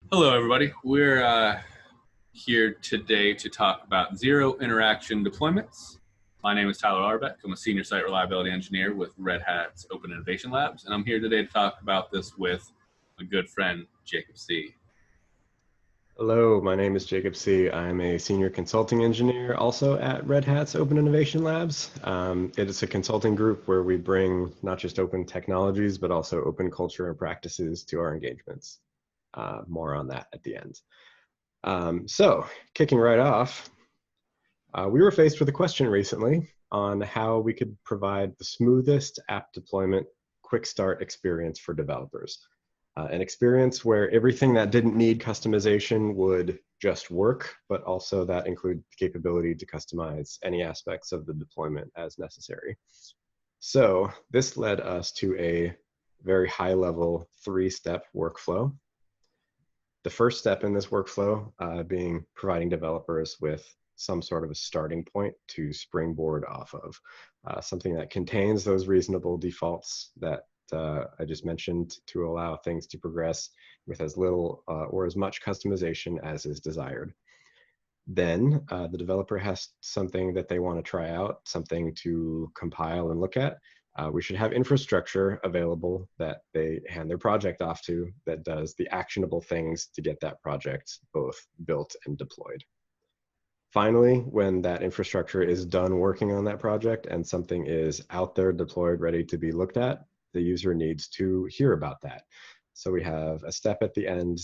Hello, everybody. We're here today to talk about zero-interaction deployments. My name is Tyler Auerbeck. I'm a senior site reliability engineer with Red Hat's Open Innovation Labs, and I'm here today to talk about this with my good friend, Jacob C. Hello, my name is Jacob C. I'm a senior consulting engineer also at Red Hat's Open Innovation Labs. It is a consulting group where we bring not just open technologies, but also open culture and practices to our engagements. More on that at the end. So kicking right off, we were faced with a question recently on how we could provide the smoothest app deployment quick start experience for developers. An experience where everything that didn't need customization would just work, but also that include the capability to customize any aspects of the deployment as necessary. So this led us to a very high level 3-step workflow. The first step in this workflow being providing developers with some sort of a starting point to springboard off of, something that contains those reasonable defaults that I just mentioned to allow things to progress with as little or as much customization as is desired. Then the developer has something that they want to try out, something to compile and look at. We should have infrastructure available that they hand their project off to that does the actionable things to get that project both built and deployed. Finally, when that infrastructure is done working on that project and something is out there deployed, ready to be looked at, the user needs to hear about that. So we have a step at the end,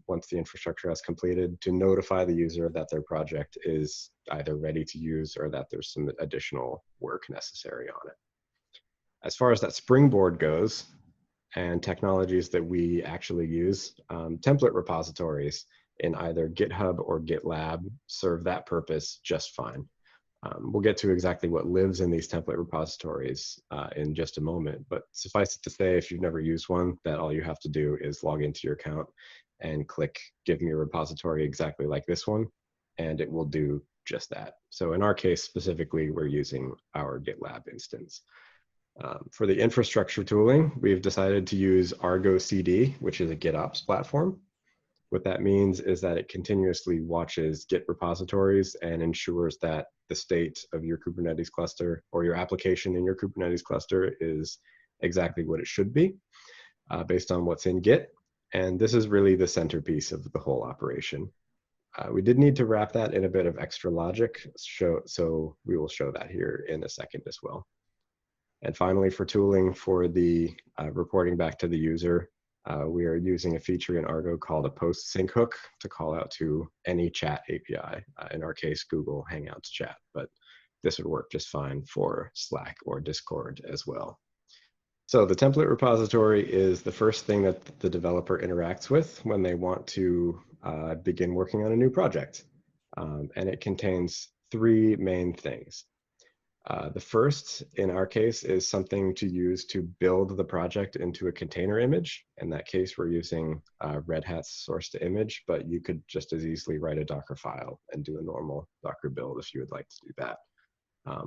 once the infrastructure has completed, to notify the user that their project is either ready to use or that there's some additional work necessary on it. As far as that springboard goes, and technologies that we actually use, template repositories in either GitHub or GitLab serve that purpose just fine. We'll get to exactly what lives in these template repositories in just a moment, but suffice it to say, if you've never used one, that all you have to do is log into your account and click give me a repository exactly like this one, and it will do just that. So in our case specifically, we're using our GitLab instance. For the infrastructure tooling, we've decided to use Argo CD, which is a GitOps platform. What that means is that it continuously watches Git repositories and ensures that the state of your Kubernetes cluster or your application in your Kubernetes cluster is exactly what it should be based on what's in Git. And this is really the centerpiece of the whole operation. We did need to wrap that in a bit of extra logic, so we will show that here in a second as well. And finally, for tooling for the reporting back to the user, we are using a feature in Argo called a post sync hook to call out to any chat API, in our case, Google Hangouts chat, but this would work just fine for Slack or Discord as well. So the template repository is the first thing that the developer interacts with when they want to begin working on a new project. And it contains 3 main things. The first, in our case, is something to use to build the project into a container image. In that case, we're using Red Hat's source to image, but you could just as easily write a Docker file and do a normal Docker build if you would like to do that.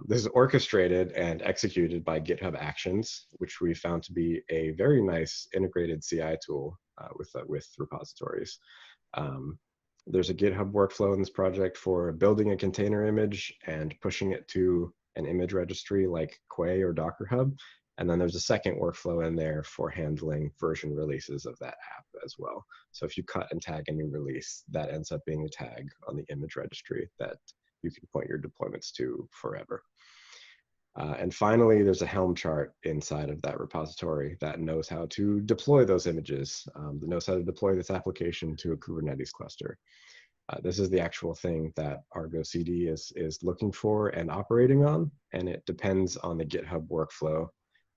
This is orchestrated and executed by GitHub Actions, which we found to be a very nice integrated CI tool with repositories. There's a GitHub workflow in this project for building a container image and pushing it to an image registry like Quay or Docker Hub. And then there's a second workflow in there for handling version releases of that app as well. So if you cut and tag a new release, that ends up being a tag on the image registry that you can point your deployments to forever. And finally, there's a Helm chart inside of that repository that knows how to deploy those images, that knows how to deploy this application to a Kubernetes cluster. This is the actual thing that Argo CD is looking for and operating on, and it depends on the GitHub workflow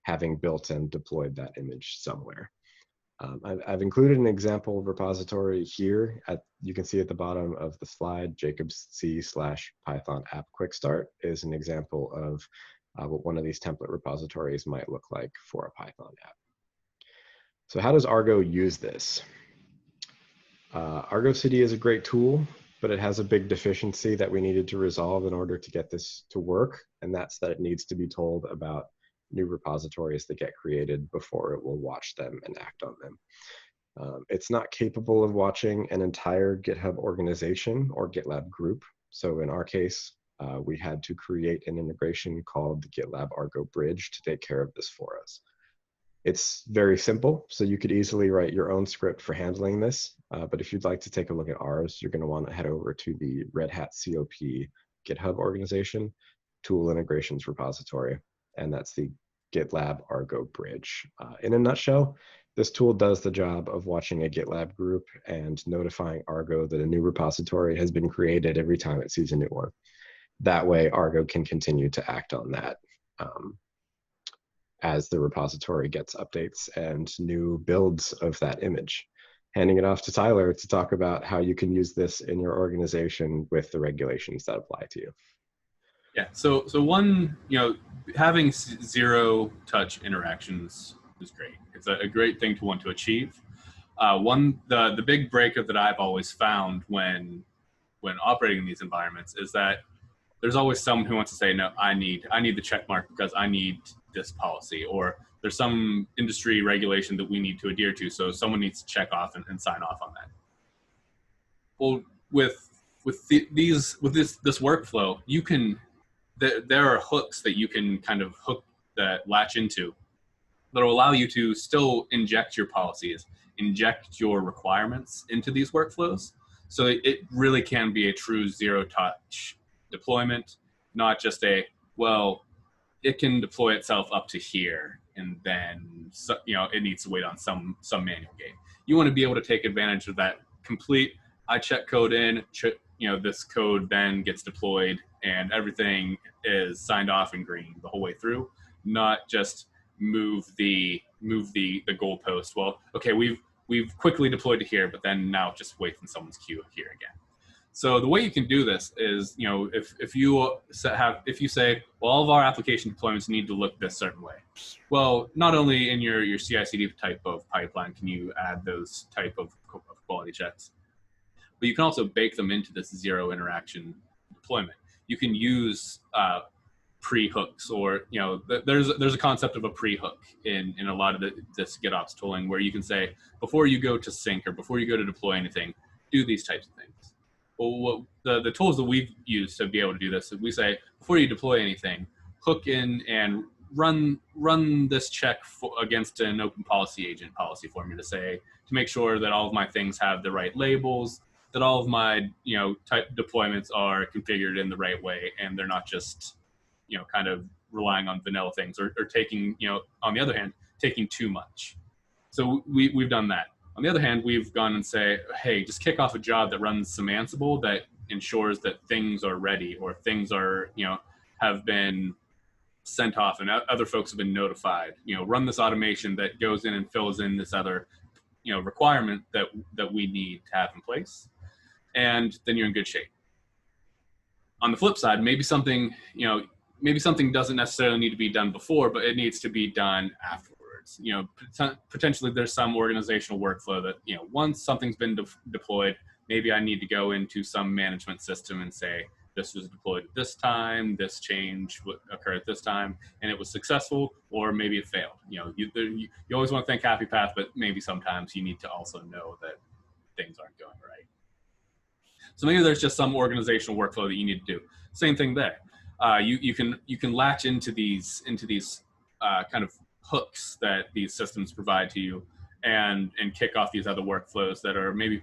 having built and deployed that image somewhere. I've included an example repository here. You can see at the bottom of the slide, Jacobs C/Python app quick start is an example of what one of these template repositories might look like for a Python app. So how does Argo use this? Argo CD is a great tool, but it has a big deficiency that we needed to resolve in order to get this to work, and that's that it needs to be told about new repositories that get created before it will watch them and act on them. It's not capable of watching an entire GitHub organization or GitLab group. So in our case, we had to create an integration called the GitLab Argo bridge to take care of this for us. It's very simple, so you could easily write your own script for handling this. But if you'd like to take a look at ours, you're going to want to head over to the Red Hat COP GitHub organization, tool integrations repository, and that's the GitLab Argo bridge. In a nutshell, this tool does the job of watching a GitLab group and notifying Argo that a new repository has been created every time it sees a new one. That way, Argo can continue to act on that as the repository gets updates and new builds of that image. Handing it off to Tyler to talk about how you can use this in your organization with the regulations that apply to you. Yeah, so one, having zero touch interactions is great. It's a great thing to want to achieve. The big breaker that I've always found when operating in these environments is that there's always someone who wants to say, no, I need the check mark because I need this policy, or there's some industry regulation that we need to adhere to, so someone needs to check off and sign off on that. Well, with this workflow, there are hooks that you can kind of latch into that will allow you to still inject your policies, inject your requirements into these workflows. So it really can be a true zero-touch deployment, not just it can deploy itself up to here, and then it needs to wait on some manual gate. You want to be able to take advantage of that complete. I check code in, this code then gets deployed, and everything is signed off in green the whole way through. Not just move the goalpost. Well, okay, we've quickly deployed to here, but then now just wait in someone's queue here again. So the way you can do this is, if you say, well, all of our application deployments need to look this certain way. Well, not only in your CI/CD type of pipeline can you add those type of quality checks, but you can also bake them into this zero interaction deployment. You can use pre-hooks, or there's a concept of a pre-hook in a lot of this GitOps tooling, where you can say, before you go to sync or before you go to deploy anything, do these types of things. Well, the tools that we've used to be able to do this is we say, before you deploy anything, hook in and run this check against an open policy agent policy for me to make sure that all of my things have the right labels, that all of my type deployments are configured in the right way, and they're not just kind of relying on vanilla things or taking on the other hand taking too much. So we've done that. On the other hand, we've gone and say, hey, just kick off a job that runs some Ansible that ensures that things are ready, or things are have been sent off and other folks have been notified. Run this automation that goes in and fills in this other requirement that we need to have in place, and then you're in good shape. On the flip side, maybe something doesn't necessarily need to be done before, but it needs to be done afterwards. Potentially there's some organizational workflow that once something's been deployed, maybe I need to go into some management system and say, this was deployed at this time, this change occurred at this time, and it was successful, or maybe it failed. You always want to think happy path, but maybe sometimes you need to also know that things aren't going right. So maybe there's just some organizational workflow that you need to do. Same thing there. You can latch into these kind of hooks that these systems provide to you, and kick off these other workflows that are maybe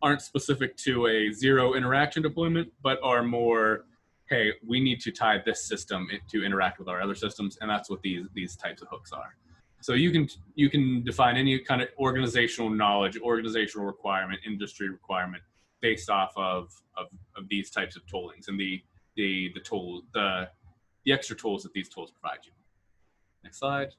aren't specific to a zero interaction deployment, but are more, hey, we need to tie this system to interact with our other systems, and that's what these types of hooks are. So you can define any kind of organizational knowledge, organizational requirement, industry requirement based off of these types of toolings and the extra tools that these tools provide you. Next slide.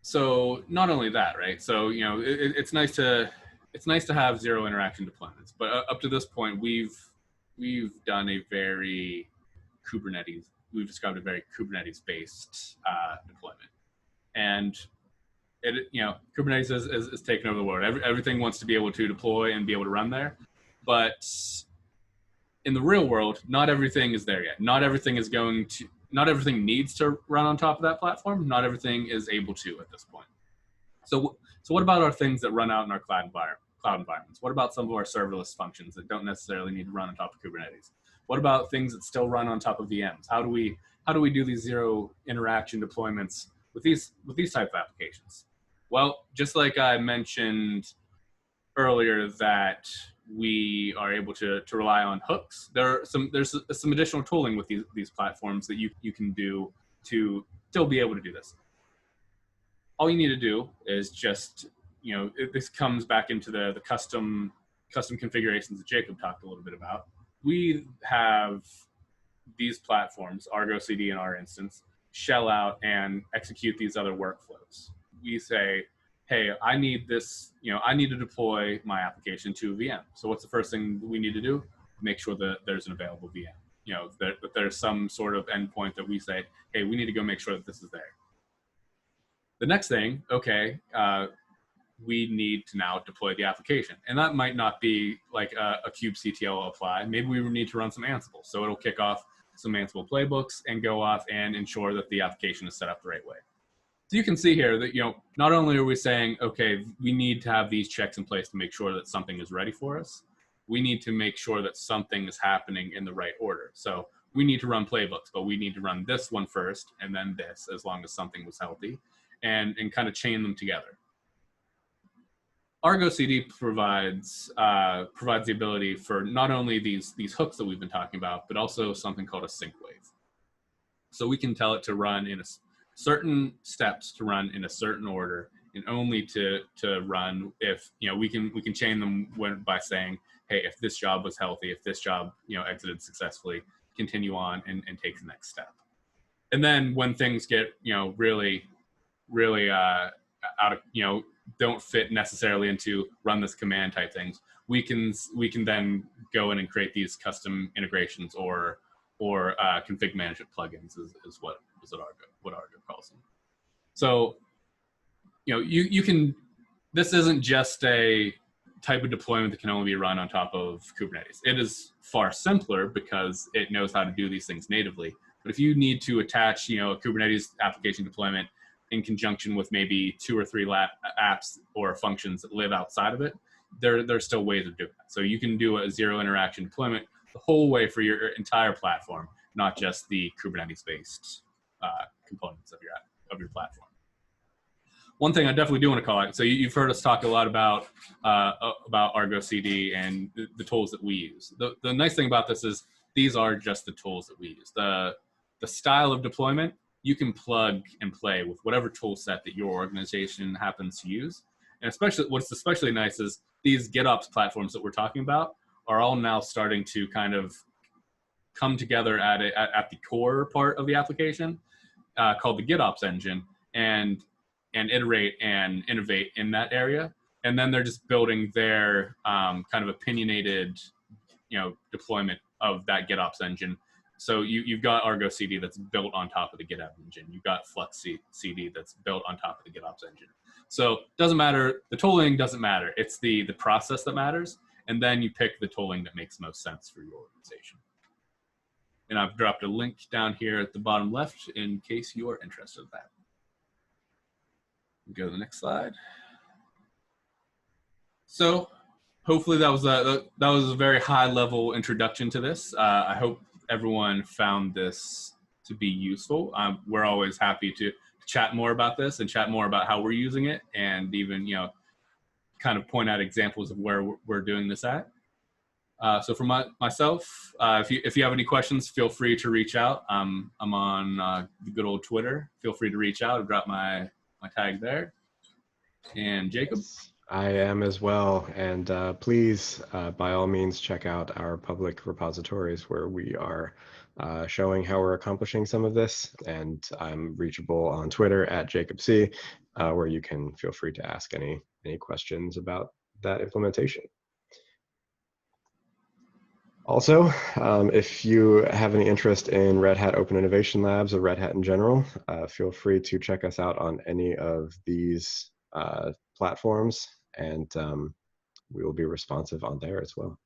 So not only that, right? So it's nice to have zero interaction deployments, but up to this point, we've done a very we've described a very Kubernetes based deployment, and Kubernetes is taking over the world. Everything wants to be able to deploy and be able to run there, but in the real world, not everything is there yet. Not everything is going not everything needs to run on top of that platform. Not everything is able to at this point. So what about our things that run out in our cloud environments? What about some of our serverless functions that don't necessarily need to run on top of Kubernetes? What about things that still run on top of VMs? How do we do these zero interaction deployments with these type of applications? Well, just like I mentioned earlier that we are able to rely on hooks, there's some additional tooling with these platforms that you can do to still be able to do this. All you need to do is just, this comes back into the custom configurations that Jacob talked a little bit about. We have these platforms, Argo CD in our instance, shell out and execute these other workflows. We say, hey, I need this, I need to deploy my application to a VM. So what's the first thing we need to do? Make sure that there's an available VM. That there's some sort of endpoint that we say, hey, we need to go make sure that this is there. The next thing, okay, we need to now deploy the application. And that might not be like a kubectl apply. Maybe we need to run some Ansible. So it'll kick off some Ansible playbooks and go off and ensure that the application is set up the right way. So you can see here that, not only are we saying, okay, we need to have these checks in place to make sure that something is ready for us, we need to make sure that something is happening in the right order. So we need to run playbooks, but we need to run this one first and then this, as long as something was healthy, and kind of chain them together. Argo CD provides the ability for not only these hooks that we've been talking about, but also something called a sync wave. So we can tell it to run in certain steps, to run in a certain order, and only to run if, we can chain them by saying, hey, if this job was healthy, if this job exited successfully, continue on and take the next step. And then when things get really out of don't fit necessarily into run this command type things, we can then go in and create these custom integrations or config management plugins is what Argo calls them. So you can, this isn't just a type of deployment that can only be run on top of Kubernetes. It is far simpler because it knows how to do these things natively. But if you need to attach a Kubernetes application deployment in conjunction with maybe 2 or 3 apps or functions that live outside of it, there's still ways of doing that. So you can do a zero interaction deployment the whole way for your entire platform, not just the Kubernetes-based components of your platform. One thing I definitely do want to call out, so you've heard us talk a lot about Argo CD and the tools that we use. The nice thing about this is these are just the tools that we use. The style of deployment, you can plug and play with whatever tool set that your organization happens to use. And what's especially nice is these GitOps platforms that we're talking about are all now starting to kind of come together at the core part of the application called the GitOps engine and iterate and innovate in that area. And then they're just building their kind of opinionated deployment of that GitOps engine. So you've got Argo CD that's built on top of the GitHub engine. You've got Flux CD that's built on top of the GitOps engine. So it doesn't matter, the tooling doesn't matter. It's the process that matters. And then you pick the tooling that makes most sense for your organization. And I've dropped a link down here at the bottom left in case you are interested in that. Go to the next slide. So hopefully that was a very high level introduction to this. I hope everyone found this to be useful. We're always happy to chat more about this and chat more about how we're using it, and even kind of point out examples of where we're doing this at. So for myself, if you have any questions, feel free to reach out. I'm on the good old Twitter. Feel free to reach out and drop my tag there. And Jacob? I am as well. And please, by all means, check out our public repositories where we are showing how we're accomplishing some of this. And I'm reachable on Twitter at JacobC, where you can feel free to ask any questions about that implementation. Also, if you have any interest in Red Hat Open Innovation Labs or Red Hat in general, feel free to check us out on any of these platforms, and we will be responsive on there as well.